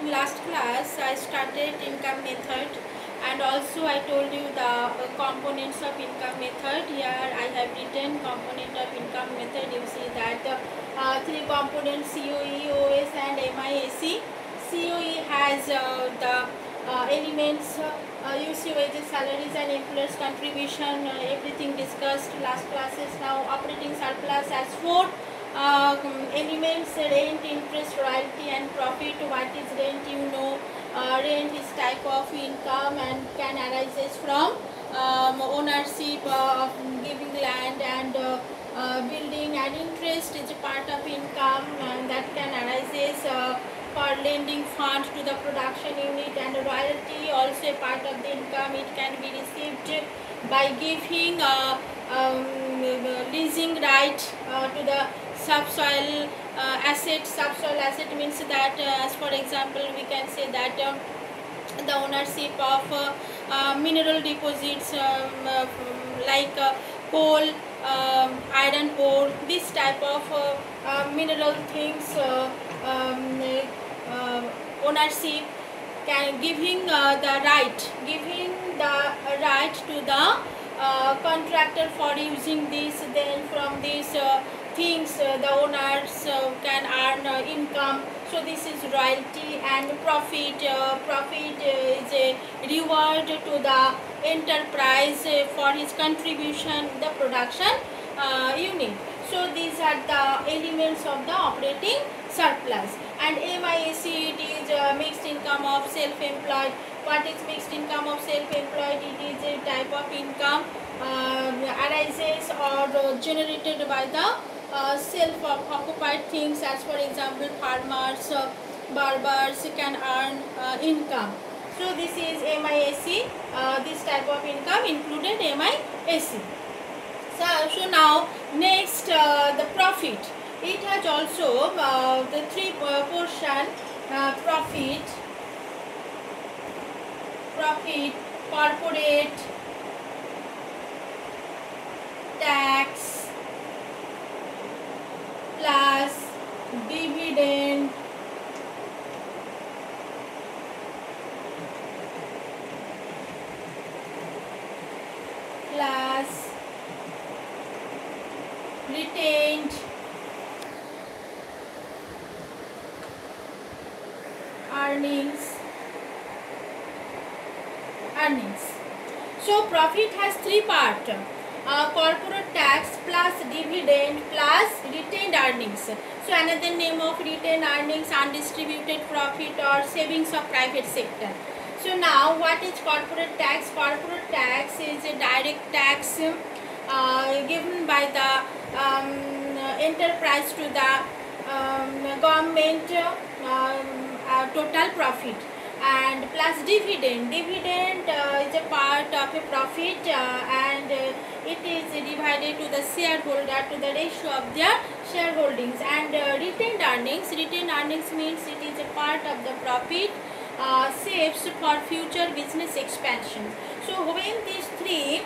last class I started income method, and also I told you the components of income method. Here I have written component of income method. You see that three components: COE, OS and MIAC. COE has the elements UC, wages, salaries and employers contribution, everything discussed last classes. Now operating surplus has four elements: rent, interest, royalty and profit. What is rent? You know, rent is type of income and can arises from ownership of giving land and building, and interest is a part of income and that can arises for lending fund to the production unit, and royalty also a part of the income. It can be received by giving leasing right to the subsoil asset. Subsoil asset means that as for example we can say that the ownership of mineral deposits like coal, iron ore, this type of mineral things, ownership can giving the right to the contractor for using this. Then from these things the owners can earn income. So this is royalty. And profit. Profit is a reward to the enterprise for his contribution in the production unit. So these are the elements of the operating surplus. And MIAC, it is mixed income of self-employed. What is mixed income of self-employed? It is a type of income arises or generated by the self-occupied things. As for example, farmers, barbers can earn income. So this is MIAC. This type of income included MIAC. So now next the profit. It has also the three portion: profit, corporate tax plus dividend plus retained earnings. So profit has three parts: corporate tax plus dividend plus retained earnings. So another name of retained earnings: undistributed profit or savings of private sector. So now what is corporate tax? Corporate tax is a direct tax given by the enterprise to the government total profit. And plus dividend is a part of a profit and it is divided to the shareholder to the ratio of their shareholdings. And retained earnings means it is a part of the profit saves for future business expansion. So when these three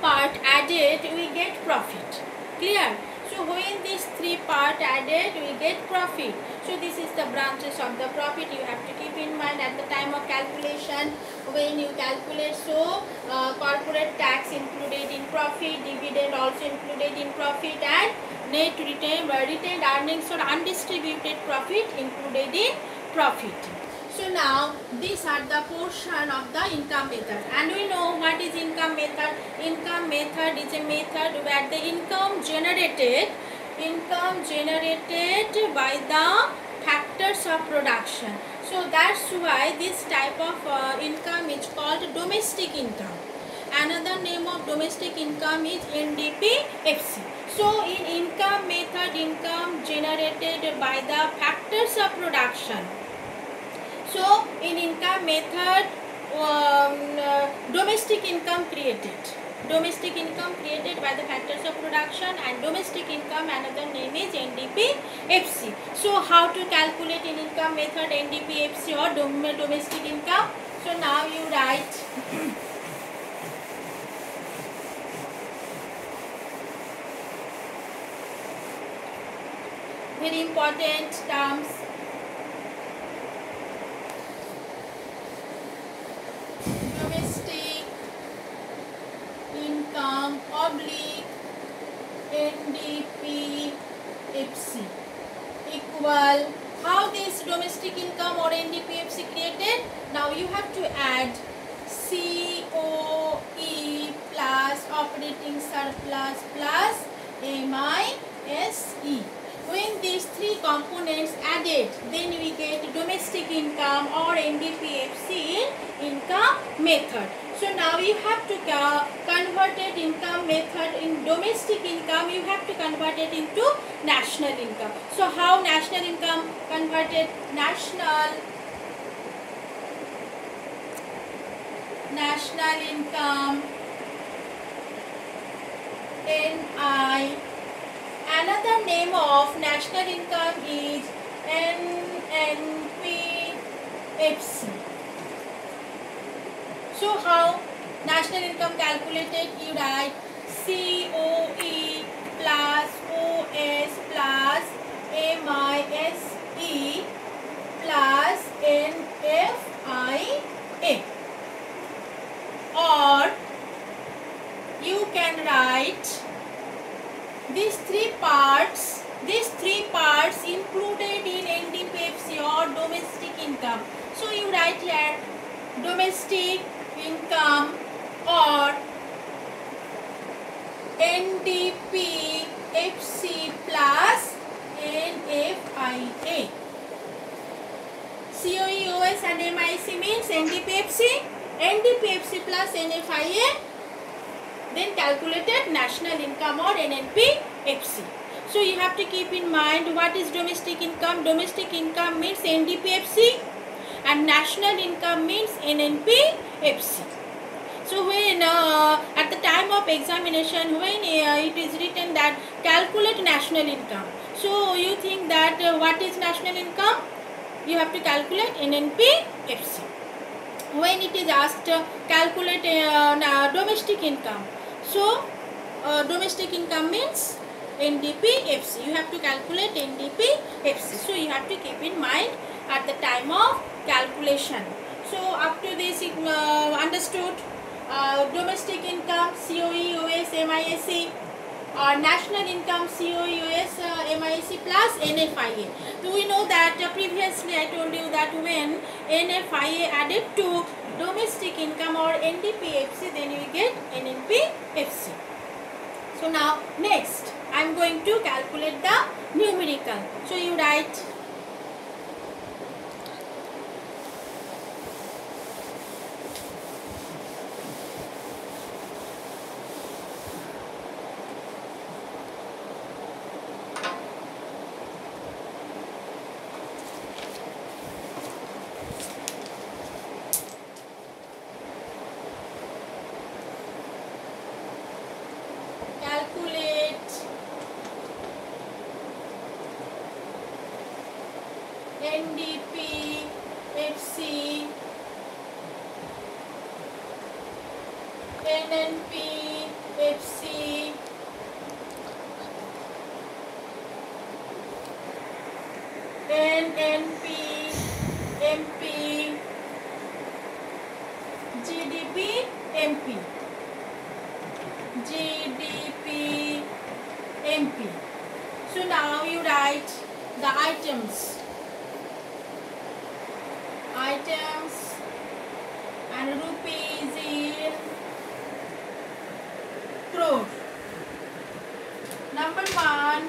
part added we get profit. Clear? So when these three part added we get profit. So this is the branches of the profit. You have to keep in mind at the time of calculation when you calculate. So corporate tax included in profit, dividend also included in profit, and net retained earnings or undistributed profit included in profit. So now these are the portion of the income method, and we know what is income method. Income method is a method where the income generated by the factors of production. So that's why this type of income is called domestic income. Another name of domestic income is NDP-FC. So in income method, income generated by the factors of production. So in income method, domestic income created by the factors of production, and domestic income another name is NDP-FC. So how to calculate in income method NDP-FC or domestic income? So now you write very important terms. income oblique NDPFC equal, how this domestic income or NDPFC created? Now you have to add COE plus operating surplus plus MISE. When these three components added, then we get domestic income or NDPFC income method. So now you have to convert it income method in domestic income, you have to convert it into national income. So how national income converted? National income NI. Another name of national income is NNPFC. So how national income calculated? You write COE plus OS plus MISE plus NFIA. Or you can write these three parts included in NDPFC or domestic income. So you write here domestic income or NDPFC plus NFIA. COE, OS and MISE means NDPFC plus NFIA, then calculated national income or NNPFC. So you have to keep in mind what is domestic income. Domestic income means NDPFC and national income means NNPFC. So when at the time of examination, when it is written that calculate national income, so you think that what is national income? You have to calculate NNPFC. When it is asked calculate domestic income, so domestic income means NDPFC. You have to calculate NDPFC. So you have to keep in mind at the time of calculation. So up to this understood domestic income COE, OS, MISE, or national income COE, OS, MISE plus NFIA. So we know that previously I told you that when NFIA added to domestic income or NDPFC, then you get NNPFC. So now next I am going to calculate the numerical. So you write NDPFC, NNPFC, NNP, GDP, MP. So now you write the items and rupees in crore. Number 1,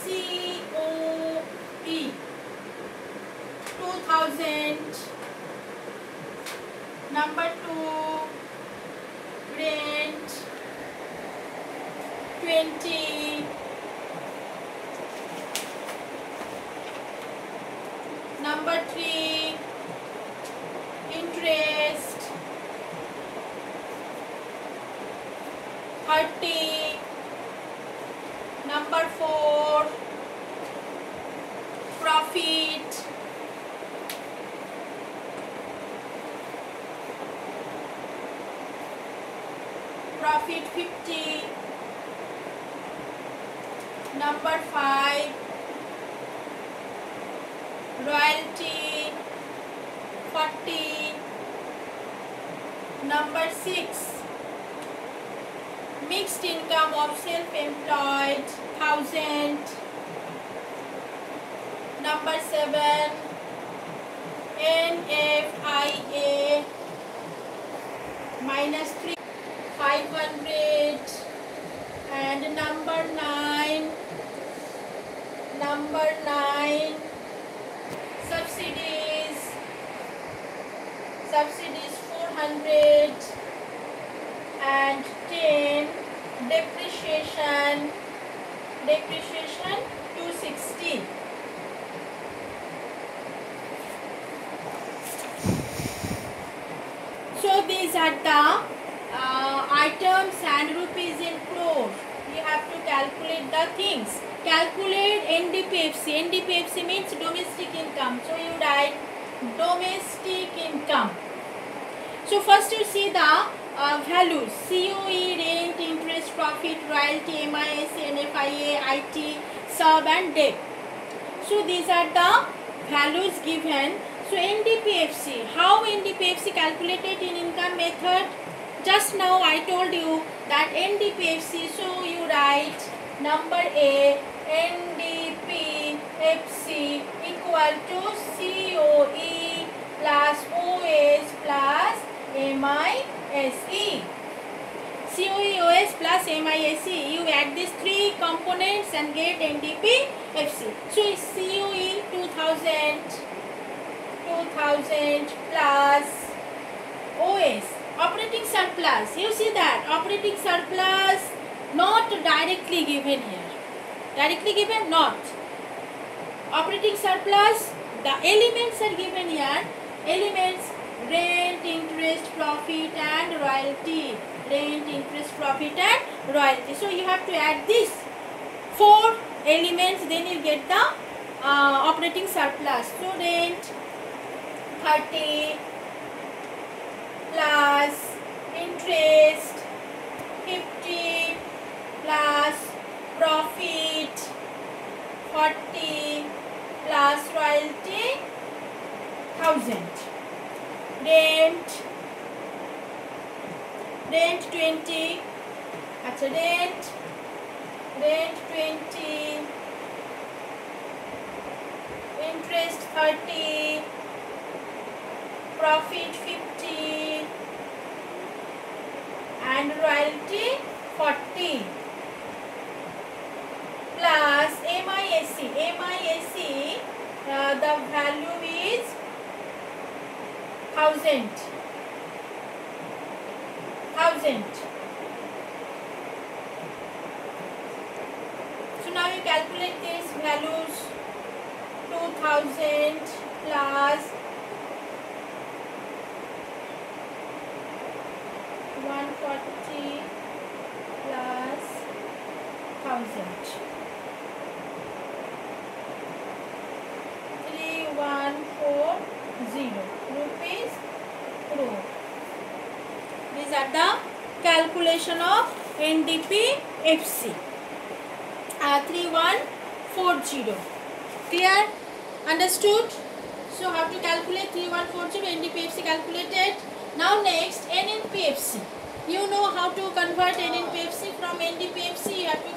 COE 2000. Number 2, rent 20. Number 3, interest 30. Number 4, profit 50. Number 5, royalty 40. Number 6, Mixed income of self-employed 1000. Number 7, NFIA minus 3 500. And number 9, subsidies 400. And 10, depreciation 260. So these are the items and rupees in crore. You have to calculate the things. Calculate NDPFC. NDPFC means domestic income. So you write domestic income. So first you see the values: COE, rent, interest, profit, royalty, MIS, NFIA, IT, sub and debt. So these are the values given. So NDPFC, how NDPFC calculated in income method? Just now I told you that NDPFC, so you write number A, NDPFC equal to COE plus OS plus MISE. COE, OS plus MISE. You add these three components and get NDPFC. So it's COE 2000 plus OS operating surplus. You see that operating surplus not directly given here. Directly given, not. Operating surplus, the elements are given here. Elements: rent, interest, profit and royalty. Rent, interest, profit and royalty. So you have to add these 4 elements, then you get the operating surplus. So rent 30 plus interest 50 plus profit 40 plus royalty 1000. Rent 20. अच्छा rent 20, interest 30, profit 50 and royalty 40 plus MISC. The value is 1000. So now you calculate these values. 2000 plus 140 plus 1000. 3140 rupees crore. These are the calculation of NDPFC. 3140. Clear? Understood? So how to calculate 3140? NDPFC calculated. Now next NNPFC. You know how to convert NNPFC from NDPFC. You have to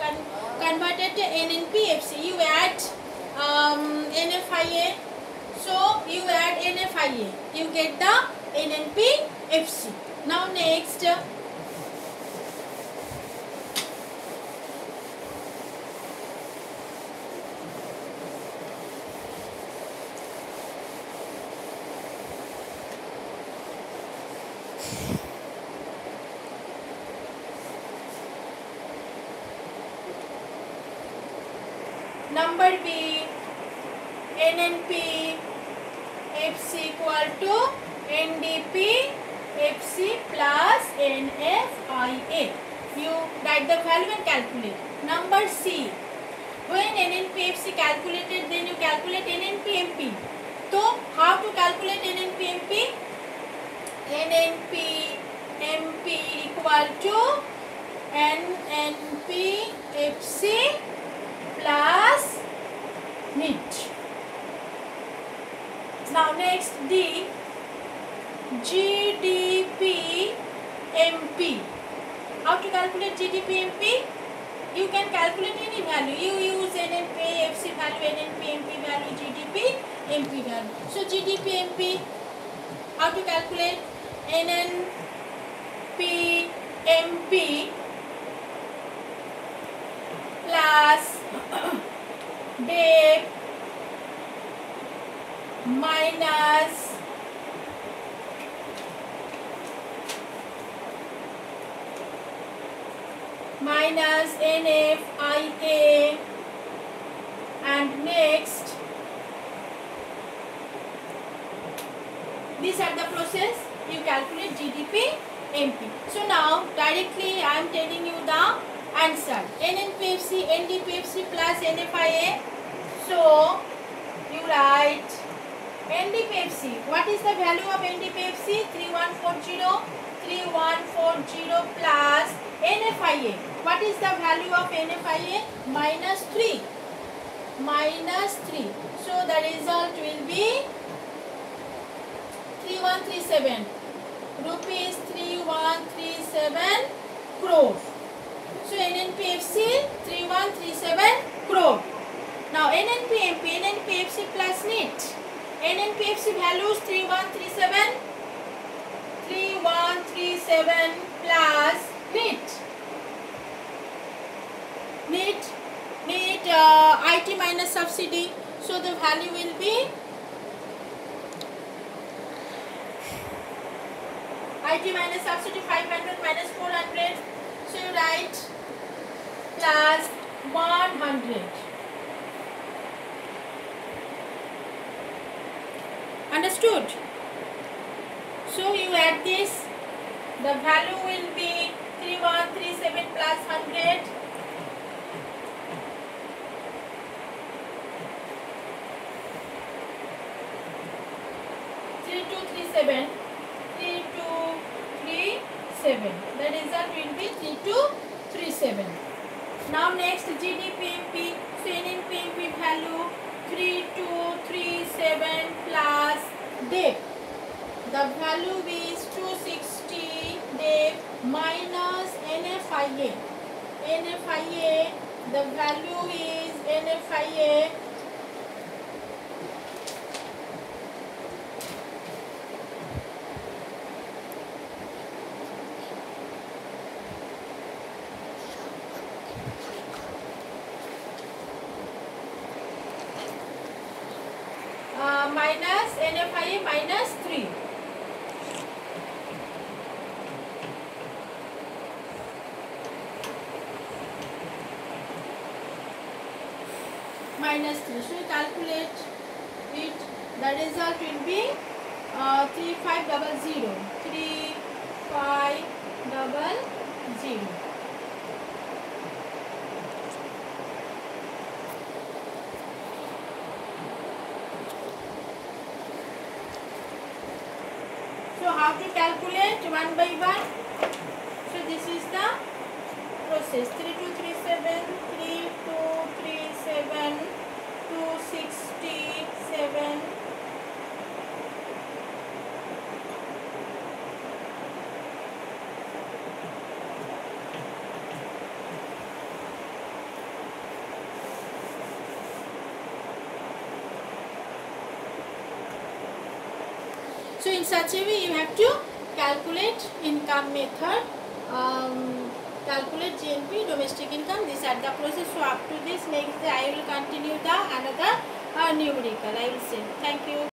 convert it to NNPFC. You add NFIA. So you add NFIA. You get the NNPFC. Now next. Number B, NNPFC equal to NDPFC plus NFIA. You write the value and calculate. Number C, when NNPFC calculated, then you calculate NNPMP. So how to calculate NNPMP? NNPMP equal to NNPFC plus NIT. Now next D, GDPMP. How to calculate GDP-MP? You can calculate any value. You use NNP-FC value, NNP-MP value, GDP-MP value. So GDP-MP, how to calculate? NNP-MP plus DEP minus NFIA, and next these are the process you calculate GDP MP. So now directly I am telling you the answer. NNPFC, NDPFC plus NFIA. So you write NDPFC. What is the value of NDPFC? 3140 plus NFIA. What is the value of NFIA? Minus 3. So the result will be 3137. Rupees 3137 crore. So NNPFC 3137 crore. Now NNPFC plus NEET. NNPFC values 3137 plus NEET. NEET IT minus subsidy. So the value will be IT minus subsidy 500 minus 400. So you write plus 100. Understood? So you add this. The value will be 3137 plus 100. 3237. The result will be 3237. Now next GDP-MP. So NNP-MP value 3237 plus DEP. The value is 260 DEP minus NFIA. The value is NFIA minus NFIA minus 3. Minus 3. So you calculate it. The result will be 3500. 3500. So how to calculate one by one? So this is the process. 3237, 3237, 267. So in such a way you have to calculate income method, calculate GNP, domestic income. These are the process. So up to this, next day I will continue the another numerical. I will say thank you.